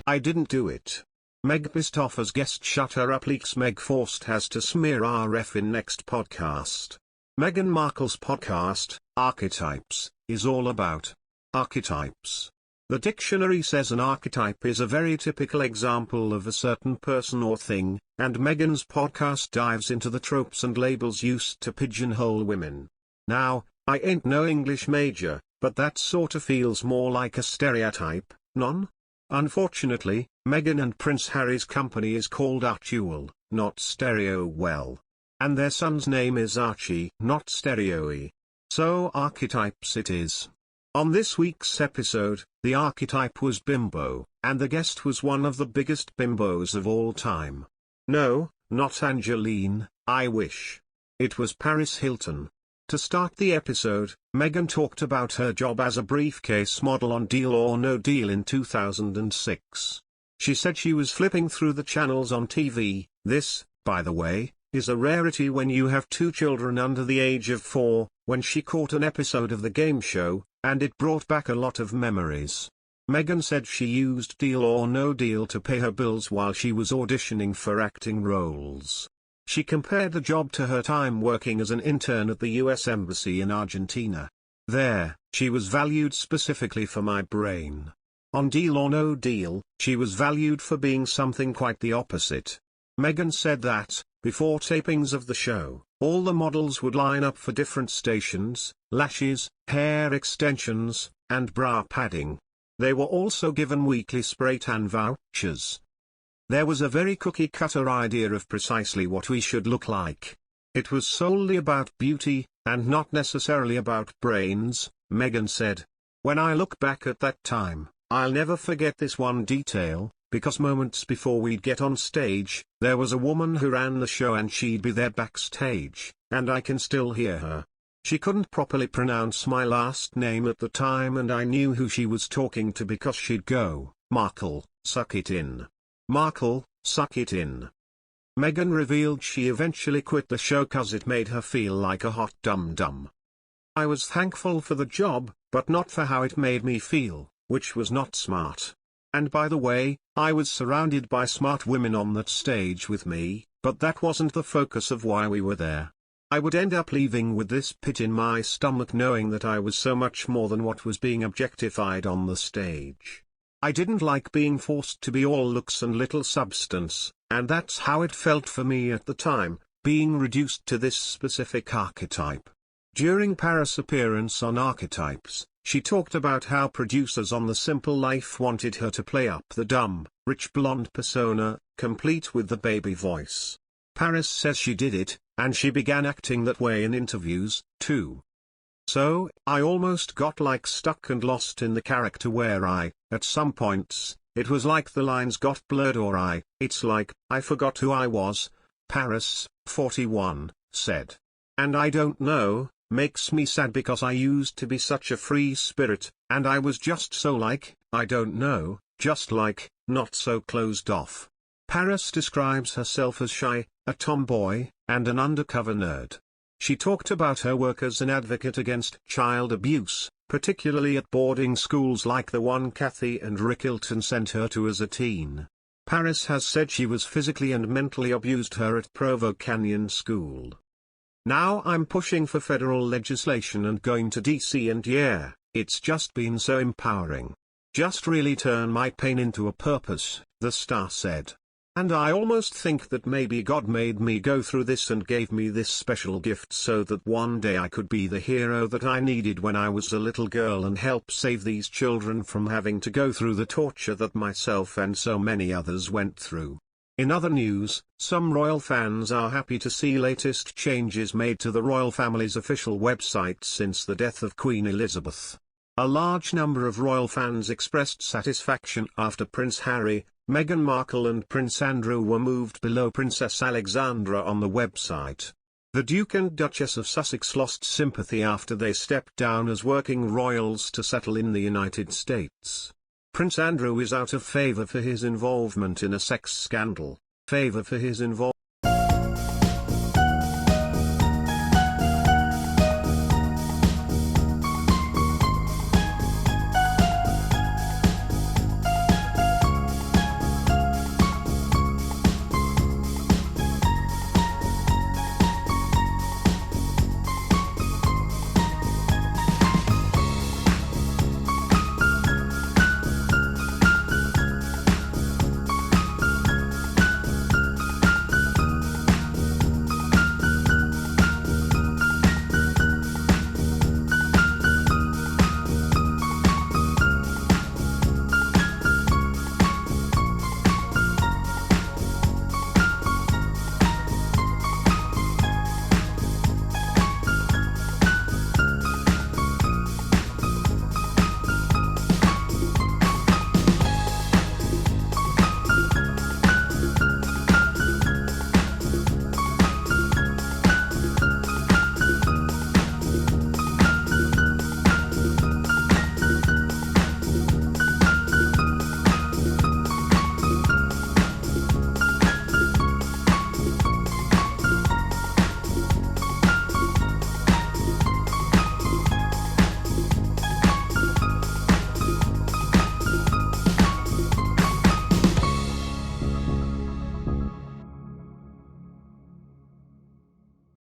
I didn't do it. Meg pissed off as guest shut her up leaks. Meg forced has to smear RF in next podcast. Meghan Markle's podcast, Archetypes, is all about archetypes. The dictionary says an archetype is a very typical example of a certain person or thing, and Meghan's podcast dives into the tropes and labels used to pigeonhole women. Now, I ain't no English major, but that sorta feels more like a stereotype, non? Unfortunately, Meghan and Prince Harry's company is called Archewell, not Stereo-well. And their son's name is Archie, not Stereo-y. So archetypes it is. On this week's episode, the archetype was bimbo, and the guest was one of the biggest bimbos of all time. No, not Angeline, I wish. It was Paris Hilton. To start the episode, Meghan talked about her job as a briefcase model on Deal or No Deal in 2006. She said she was flipping through the channels on TV. This, by the way, is a rarity when you have 2 children under the age of 4, when she caught an episode of the game show, and it brought back a lot of memories. Meghan said she used Deal or No Deal to pay her bills while she was auditioning for acting roles. She compared the job to her time working as an intern at the US Embassy in Argentina. There, she was valued specifically for my brain. On Deal or No Deal, she was valued for being something quite the opposite. Meghan said that, before tapings of the show, all the models would line up for different stations, lashes, hair extensions, and bra padding. They were also given weekly spray tan vouchers. There was a very cookie-cutter idea of precisely what we should look like. It was solely about beauty, and not necessarily about brains, Meghan said. When I look back at that time, I'll never forget this one detail, because moments before we'd get on stage, there was a woman who ran the show and she'd be there backstage, and I can still hear her. She couldn't properly pronounce my last name at the time and I knew who she was talking to because she'd go, "Markle, suck it in. Markle, suck it in." Meghan revealed she eventually quit the show cause it made her feel like a hot dum-dum. I was thankful for the job, but not for how it made me feel, which was not smart. And by the way, I was surrounded by smart women on that stage with me, but that wasn't the focus of why we were there. I would end up leaving with this pit in my stomach knowing that I was so much more than what was being objectified on the stage. I didn't like being forced to be all looks and little substance, and that's how it felt for me at the time, being reduced to this specific archetype. During Paris' appearance on Archetypes, she talked about how producers on The Simple Life wanted her to play up the dumb, rich blonde persona, complete with the baby voice. Paris says she did it, and she began acting that way in interviews, too. So, I almost got like stuck and lost in the character where at some points, it was like the lines got blurred or it's like, I forgot who I was, Paris, 41, said. And I don't know, makes me sad because I used to be such a free spirit, and I was just so like, I don't know, just like, not so closed off. Paris describes herself as shy, a tomboy, and an undercover nerd. She talked about her work as an advocate against child abuse, particularly at boarding schools like the one Kathy and Rick Hilton sent her to as a teen. Paris has said she was physically and mentally abused her at Provo Canyon School. Now I'm pushing for federal legislation and going to DC and yeah, it's just been so empowering. Just really turn my pain into a purpose, the star said. And I almost think that maybe God made me go through this and gave me this special gift so that one day I could be the hero that I needed when I was a little girl and help save these children from having to go through the torture that myself and so many others went through. In other news, some royal fans are happy to see latest changes made to the royal family's official website since the death of Queen Elizabeth. A large number of royal fans expressed satisfaction after Prince Harry, Meghan Markle and Prince Andrew were moved below Princess Alexandra on the website. The Duke and Duchess of Sussex lost sympathy after they stepped down as working royals to settle in the United States. Prince Andrew is out of favor for his involvement in a sex scandal. Favor for his involvement